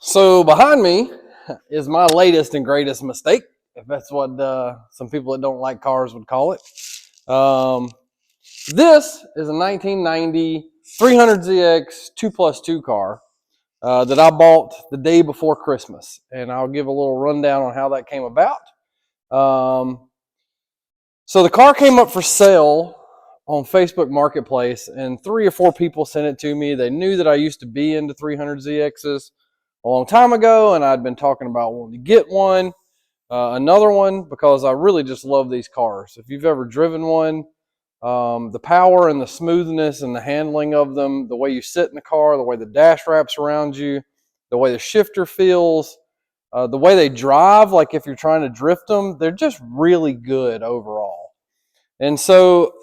So behind me is my latest and greatest mistake, if that's what some people that don't like cars would call it. Um, this is a 1990 300ZX 2+2 car that I bought the day before Christmas, and I'll give a little rundown on how that came about. Um, so the car came up for sale on Facebook Marketplace, and 3 or 4 people sent it to me. They knew that I used to be into 300ZXs a long time ago, and I'd been talking about wanting to get one, another one, because I really just love these cars. If you've ever driven one, the power and the smoothness and the handling of them, the way you sit in the car, the way the dash wraps around you, the way the shifter feels, the way they drive, like if you're trying to drift them, they're just really good overall. And so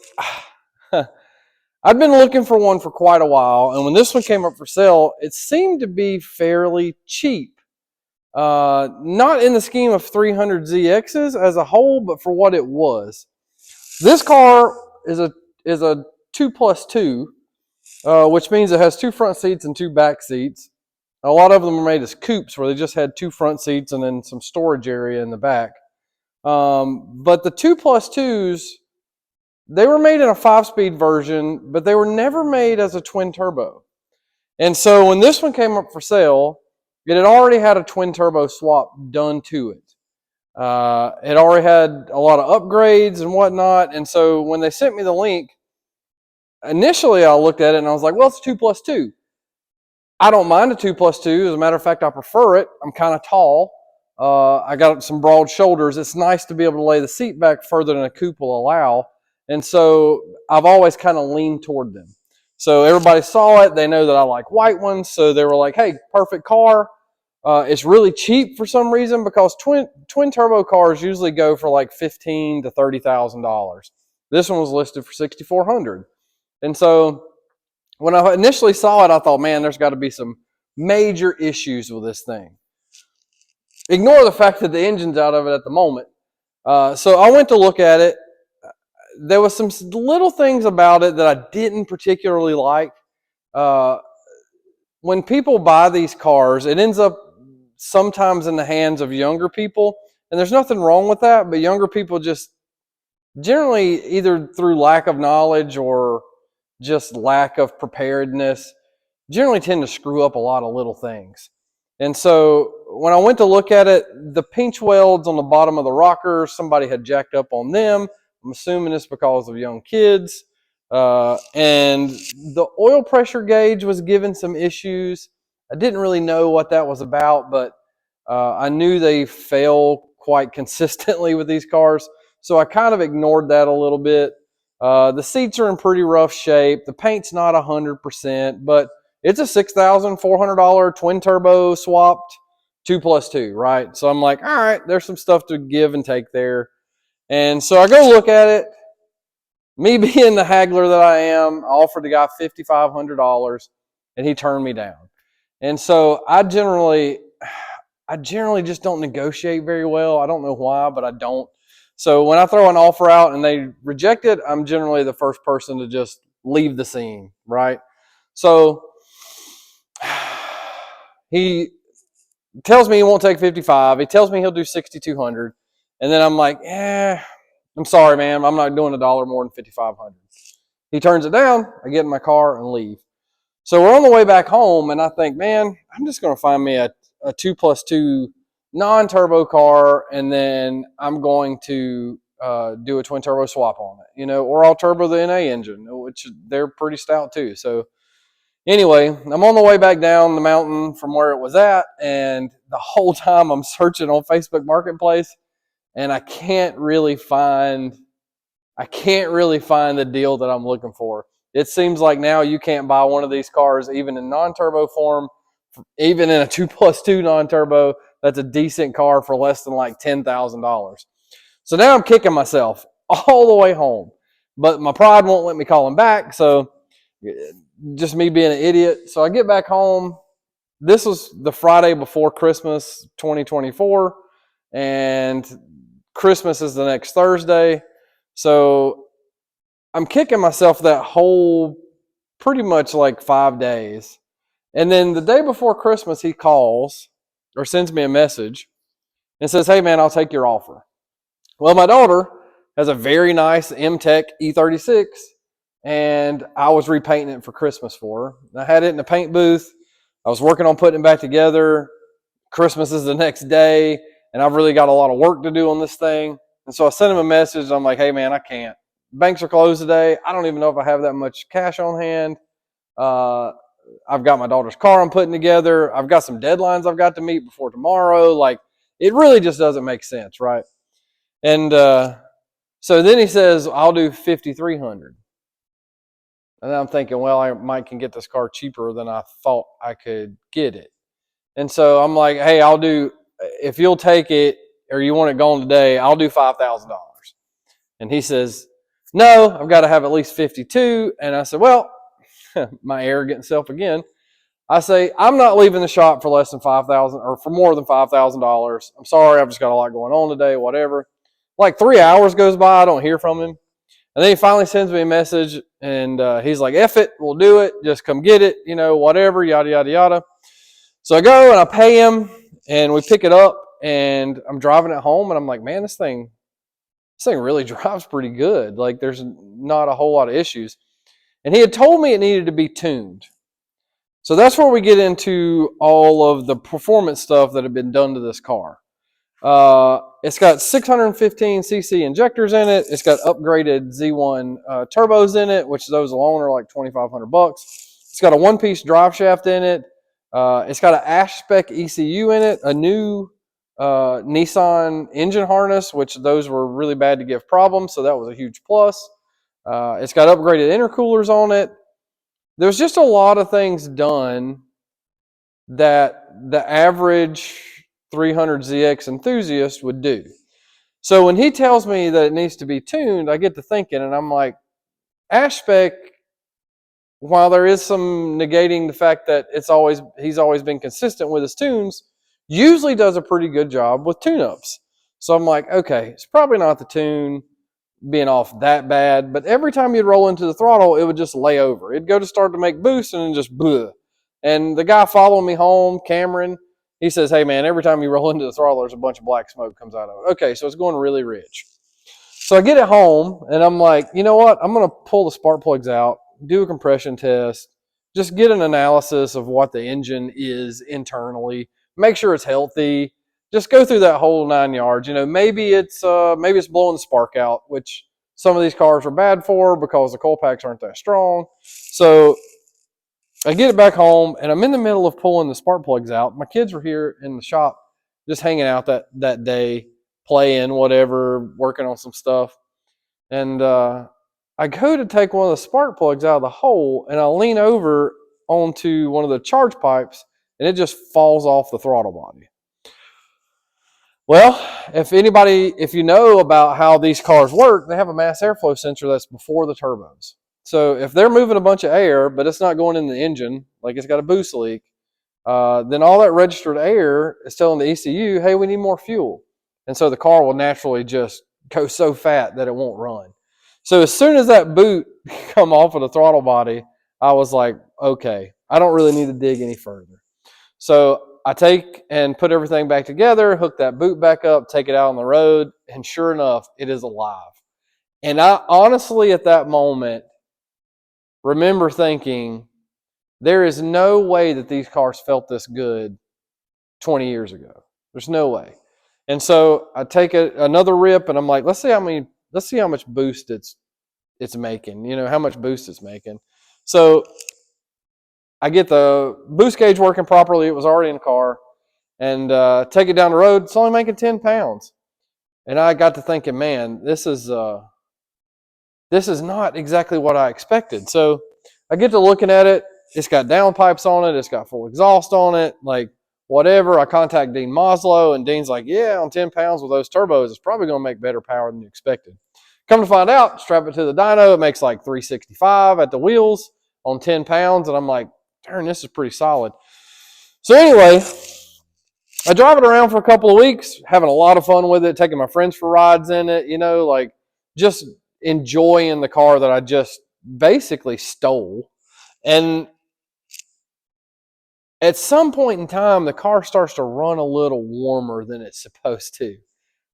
I've been looking for one for quite a while, and when this one came up for sale, it seemed to be fairly cheap. Not in the scheme of 300ZXs as a whole, but for what it was. This car is a 2+2, which means it has 2 front seats and 2 back seats. A lot of them are made as coupes, where they just had 2 front seats and then some storage area in the back. But the 2+2s, they were made in a 5-speed version, but they were never made as a twin turbo. And so when this one came up for sale, it had already had a twin turbo swap done to it. It already had a lot of upgrades and whatnot. And so when they sent me the link, initially I looked at it and I was like, well, it's 2+2. I don't mind a 2+2. As a matter of fact, I prefer it. I'm kind of tall. I got some broad shoulders. It's nice to be able to lay the seat back further than a coupe will allow. And so I've always kind of leaned toward them. So everybody saw it. They know that I like white ones. So they were like, hey, perfect car. It's really cheap for some reason, because twin turbo cars usually go for like $15,000 to $30,000. This one was listed for $6,400. And so when I initially saw it, I thought, man, there's got to be some major issues with this thing. Ignore the fact that the engine's out of it at the moment. So I went to look at it. There was some little things about it that I didn't particularly like. When people buy these cars, it ends up sometimes in the hands of younger people, and there's nothing wrong with that, but younger people just generally, either through lack of knowledge or just lack of preparedness, generally tend to screw up a lot of little things. And so when I went to look at it, the pinch welds on the bottom of the rockers, somebody had jacked up on them. I'm assuming it's because of young kids. And the oil pressure gauge was given some issues. I didn't really know what that was about, but I knew they fail quite consistently with these cars. So I kind of ignored that a little bit. The seats are in pretty rough shape. The paint's not 100%, but it's a $6,400 twin turbo swapped 2+2, right? So I'm like, all right, there's some stuff to give and take there. And so I go look at it. Me being the haggler that I am, I offered the guy $5,500, and he turned me down. And so I generally just don't negotiate very well. I don't know why, but I don't. So when I throw an offer out and they reject it, I'm generally the first person to just leave the scene, right? So he tells me he won't take 55. He tells me he'll do 6,200. And then I'm like, I'm sorry, ma'am. I'm not doing $1 more than 5,500. He turns it down. I get in my car and leave. So we're on the way back home, and I think, man, I'm just going to find me a 2+2 non-turbo car, and then I'm going to do a twin turbo swap on it, or I'll turbo the NA engine, which they're pretty stout too. So anyway, I'm on the way back down the mountain from where it was at, and the whole time I'm searching on Facebook Marketplace, and I can't really find the deal that I'm looking for. It seems like now you can't buy one of these cars even in non-turbo form, even in a 2+2 non-turbo. That's a decent car for less than like $10,000. So now I'm kicking myself all the way home, but my pride won't let me call him back. So just me being an idiot. So I get back home. This was the Friday before Christmas 2024, and Christmas is the next Thursday. So I'm kicking myself that whole pretty much like 5 days. And then the day before Christmas, he calls or sends me a message and says, "Hey man, I'll take your offer." Well, my daughter has a very nice M-Tech E36, and I was repainting it for Christmas for her. I had it in the paint booth. I was working on putting it back together. Christmas is the next day, and I've really got a lot of work to do on this thing. And so I sent him a message. I'm like, "Hey man, I can't. Banks are closed today. I don't even know if I have that much cash on hand. Uh, I've got my daughter's car I'm putting together. I've got some deadlines I've got to meet before tomorrow. Like, it really just doesn't make sense, right?" And so then he says, "I'll do 5,300." And I'm thinking, well, I might can get this car cheaper than I thought I could get it. And so I'm like, "Hey, I'll do, if you'll take it or you want it gone today, I'll do $5,000. And he says, "No, I've got to have at least 52." And I said, well, my arrogant self again. I say, "I'm not leaving the shop for less than 5,000 or for more than $5,000. I'm sorry, I've just got a lot going on today, whatever." Like 3 hours goes by, I don't hear from him. And then he finally sends me a message, and he's like, "F it, we'll do it. Just come get it, whatever, yada, yada, yada." So I go and I pay him, and we pick it up, and I'm driving it home, and I'm like, man, this thing really drives pretty good. Like, there's not a whole lot of issues. And he had told me it needed to be tuned. So that's where we get into all of the performance stuff that had been done to this car. It's got 615cc injectors in it. It's got upgraded Z1 turbos in it, which those alone are like $2,500. It's got a one-piece drive shaft in it. It's got an Ash spec ECU in it, a new Nissan engine harness, which those were really bad to give problems, so that was a huge plus. It's got upgraded intercoolers on it. There's just a lot of things done that the average 300ZX enthusiast would do. So when he tells me that it needs to be tuned, I get to thinking, and I'm like, Ash spec, while there is some negating the fact that he's always been consistent with his tunes, usually does a pretty good job with tune-ups. So I'm like, okay, it's probably not the tune being off that bad, but every time you'd roll into the throttle, it would just lay over. It'd go to start to make boost and then just bleh. And the guy following me home, Cameron, he says, "Hey man, every time you roll into the throttle, there's a bunch of black smoke comes out of it." Okay, so it's going really rich. So I get it home, and I'm like, you know what? I'm going to pull the spark plugs out, do a compression test, just get an analysis of what the engine is internally, make sure it's healthy, just go through that whole 9 yards. Maybe it's blowing the spark out, which some of these cars are bad for because the coil packs aren't that strong. So I get it back home, and I'm in the middle of pulling the spark plugs out. My kids were here in the shop just hanging out that day, playing, whatever, working on some stuff. And I go to take one of the spark plugs out of the hole, and I lean over onto one of the charge pipes, and it just falls off the throttle body. Well, if you know about how these cars work, they have a mass airflow sensor that's before the turbos. So if they're moving a bunch of air, but it's not going in the engine, like it's got a boost leak, then all that registered air is telling the ECU, "Hey, we need more fuel." And so the car will naturally just go so fat that it won't run. So as soon as that boot come off of the throttle body, I was like, okay, I don't really need to dig any further. So I take and put everything back together, hook that boot back up, take it out on the road, and sure enough, it is alive. And I honestly, at that moment, remember thinking, there is no way that these cars felt this good 20 years ago. There's no way. And so I take another rip, and I'm like, let's see how much boost it's making. How much boost it's making. So I get the boost gauge working properly. It was already in the car, and take it down the road. It's only making 10 pounds. And I got to thinking, man, this is not exactly what I expected. So I get to looking at it. It's got downpipes on it. It's got full exhaust on it. Like, whatever. I contact Dean Moslow, and Dean's like, yeah, on 10 pounds with those turbos, it's probably going to make better power than you expected. Come to find out, strap it to the dyno, it makes like 365 at the wheels on 10 pounds. And I'm like, darn, this is pretty solid. So anyway, I drive it around for a couple of weeks, having a lot of fun with it, taking my friends for rides in it, like just enjoying the car that I just basically stole. And At some point in time, the car starts to run a little warmer than it's supposed to.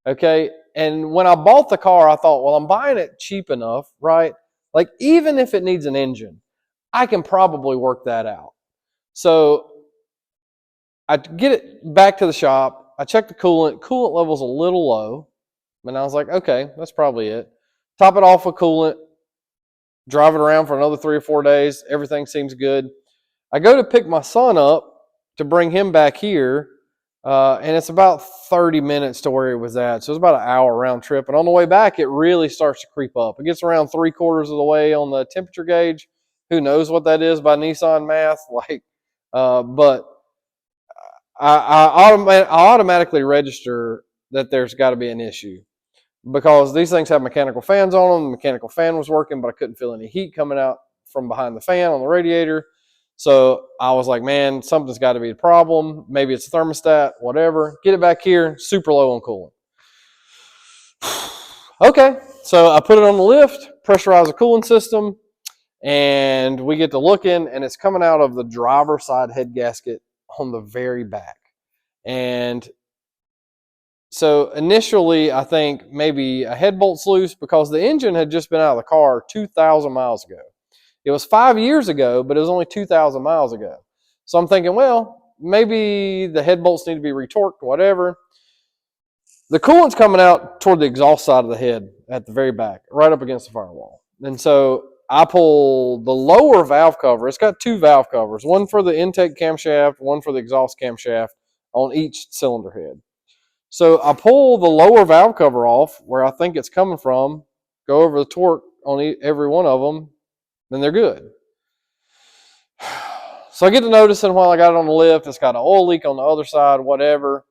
Okay. And when I bought the car, I thought, well, I'm buying it cheap enough, right? Like, even if it needs an engine, I can probably work that out. So I get it back to the shop. I check the coolant. Coolant level's a little low. And I was like, okay, that's probably it. Top it off with coolant. Drive it around for another 3 or 4 days. Everything seems good. I go to pick my son up to bring him back here, and it's about 30 minutes to where he was at. So it's about an hour round trip. And on the way back, it really starts to creep up. It gets around 3/4 of the way on the temperature gauge. Who knows what that is by Nissan math? But I automatically register that there's got to be an issue because these things have mechanical fans on them. The mechanical fan was working, but I couldn't feel any heat coming out from behind the fan on the radiator. So I was like, man, something's got to be the problem. Maybe it's a thermostat, whatever. Get it back here, super low on coolant. Okay, so I put it on the lift, pressurize the cooling system, and we get to looking, and it's coming out of the driver's side head gasket on the very back. And so initially, I think maybe a head bolt's loose because the engine had just been out of the car 2,000 miles ago. It was 5 years ago, but it was only 2,000 miles ago. So I'm thinking, well, maybe the head bolts need to be retorqued, whatever. The coolant's coming out toward the exhaust side of the head at the very back, right up against the firewall. And so I pull the lower valve cover. It's got 2 valve covers, one for the intake camshaft, one for the exhaust camshaft on each cylinder head. So I pull the lower valve cover off where I think it's coming from, go over the torque on every one of them, then they're good. So I get to noticing while I got it on the lift, it's got an oil leak on the other side, whatever.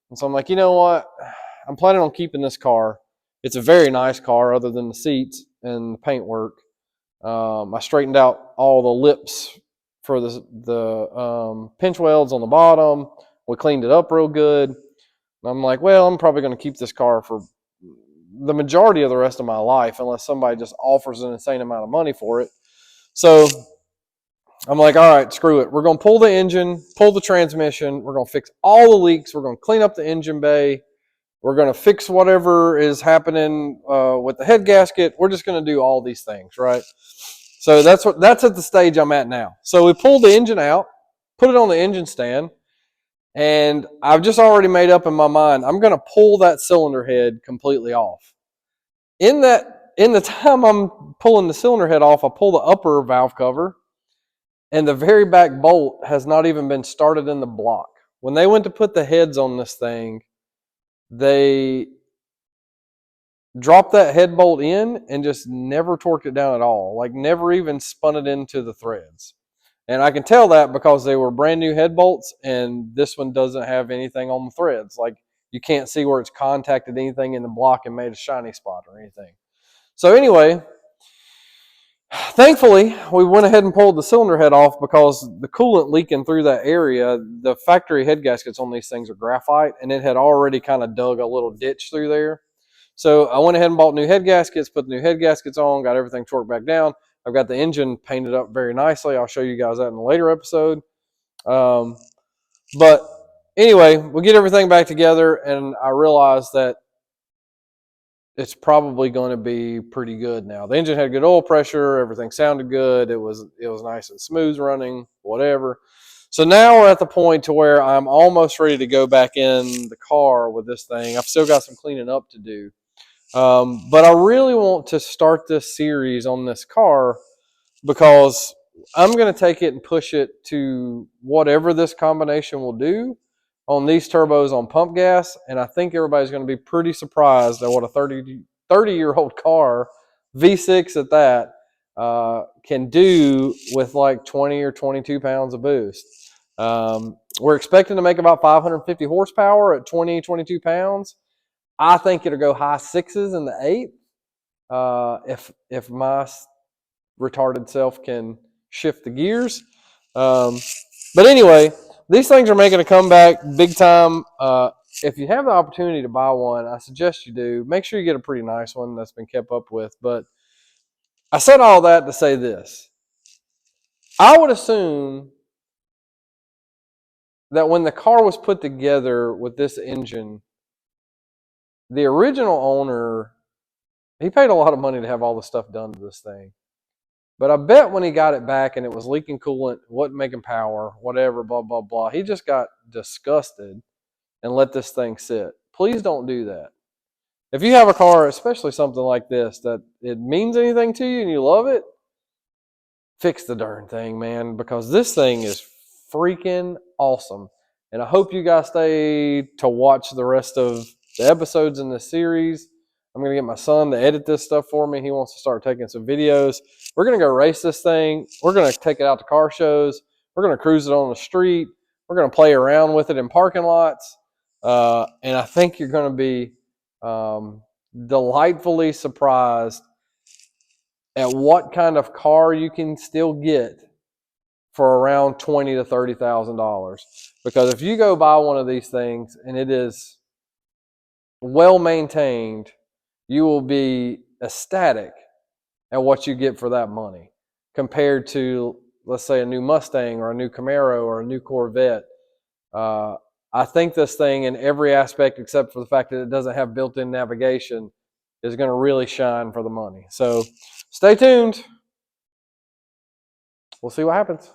And so I'm like, you know what? I'm planning on keeping this car. It's a very nice car other than the seats and the paintwork. I straightened out all the lips for the pinch welds on the bottom. We cleaned it up real good. I'm like, well, I'm probably going to keep this car for the majority of the rest of my life unless somebody just offers an insane amount of money for it. So I'm like, all right, screw it. We're going to pull the engine, pull the transmission. We're going to fix all the leaks. We're going to clean up the engine bay. We're going to fix whatever is happening with the head gasket. We're just going to do all these things, right? So that's at the stage I'm at now. So we pulled the engine out, put it on the engine stand, and I've just already made up in my mind, I'm going to pull that cylinder head completely off. In the time I'm pulling the cylinder head off, I pull the upper valve cover, and the very back bolt has not even been started in the block. When they went to put the heads on this thing, they dropped that head bolt in and just never torqued it down at all. Like never even spun it into the threads. And I can tell that because they were brand new head bolts, and this one doesn't have anything on the threads. Like you can't see where it's contacted anything in the block and made a shiny spot or anything. So anyway, thankfully, we went ahead and pulled the cylinder head off because the coolant leaking through that area, the factory head gaskets on these things are graphite, and it had already kind of dug a little ditch through there. So I went ahead and bought new head gaskets, put the new head gaskets on, got everything torqued back down. I've got the engine painted up very nicely. I'll show you guys that in a later episode. But anyway, we get everything back together, and I realized that it's probably going to be pretty good now. The engine had good oil pressure. Everything sounded good. It was nice and smooth running, whatever. So now we're at the point to where I'm almost ready to go back in the car with this thing. I've still got some cleaning up to do. But I really want to start this series on this car because I'm going to take it and push it to whatever this combination will do on these turbos on pump gas. And I think everybody's going to be pretty surprised at what a 30-year-old car, V6 at that, can do with like 20 or 22 pounds of boost. We're expecting to make about 550 horsepower at 20, 22 pounds. I think it'll go high 6s in the 8th if my retarded self can shift the gears. But anyway, these things are making a comeback big time. If you have the opportunity to buy one, I suggest you do. Make sure you get a pretty nice one that's been kept up with. But I said all that to say this. I would assume that when the car was put together with this engine, the original owner, he paid a lot of money to have all the stuff done to this thing. But I bet when he got it back and it was leaking coolant, wasn't making power, whatever, blah, blah, blah, he just got disgusted and let this thing sit. Please don't do that. If you have a car, especially something like this, that it means anything to you and you love it, fix the darn thing, man, because this thing is freaking awesome. And I hope you guys stay to watch the rest of the episodes in this series. I'm going to get my son to edit this stuff for me. He wants to start taking some videos. We're going to go race this thing. We're going to take it out to car shows. We're going to cruise it on the street. We're going to play around with it in parking lots. And I think you're going to be delightfully surprised at what kind of car you can still get for around $20,000 to $30,000. Because if you go buy one of these things and it is well maintained, you will be ecstatic at what you get for that money compared to, let's say, a new Mustang or a new Camaro or a new Corvette. I think this thing, in every aspect except for the fact that it doesn't have built-in navigation, is going to really shine for the money. So stay tuned. We'll see what happens.